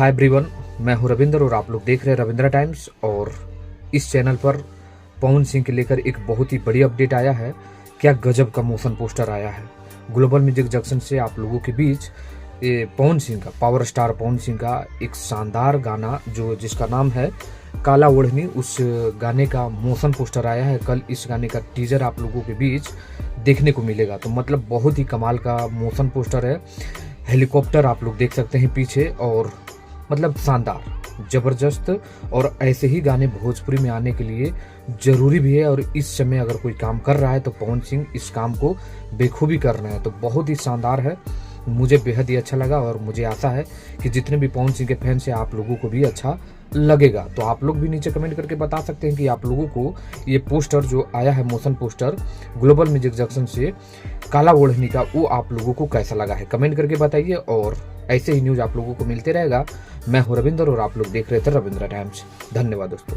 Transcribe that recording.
Hi everyone, मैं हूं रविंद्र और आप लोग देख रहे हैं रविंद्र टाइम्स। और इस चैनल पर पवन सिंह के लेकर एक बहुत ही बड़ी अपडेट आया है। क्या गजब का मोशन पोस्टर आया है। ग्लोबल म्यूजिक जंक्शन से आप लोगों के बीच ये पवन सिंह का, पावर स्टार पवन सिंह का एक शानदार गाना जिसका नाम है काला ओढ़नी, उस गाने का मोशन पोस्टर आया है। कल इस गाने का टीजर आप लोगों के बीच देखने को मिलेगा। तो मतलब बहुत ही कमाल का मोशन पोस्टर है। हेलीकॉप्टर आप लोग देख सकते हैं पीछे, और मतलब शानदार, जबरदस्त। और ऐसे ही गाने भोजपुरी में आने के लिए जरूरी भी है। और इस समय अगर कोई काम कर रहा है तो पवन सिंह इस काम को बेखूबी कर रहे हैं। तो बहुत ही शानदार है, मुझे बेहद ही अच्छा लगा। और मुझे आशा है कि जितने भी पवन सिंह के फैंस हैं आप लोगों को भी अच्छा लगेगा। तो आप लोग भी नीचे कमेंट करके बता सकते हैं कि आप लोगों को ये पोस्टर जो आया है, motion poster global music junction से काला ओढ़नी का, वो आप लोगों को कैसा लगा है। कमेंट करके बताइए। और ऐसे ही न्यूज आप लोगों को मिलते रहेगा। मैं हूं रविंद्र और आप लोग देख रहे थे रविंद्र टाइम्स। धन्यवाद दोस्तों।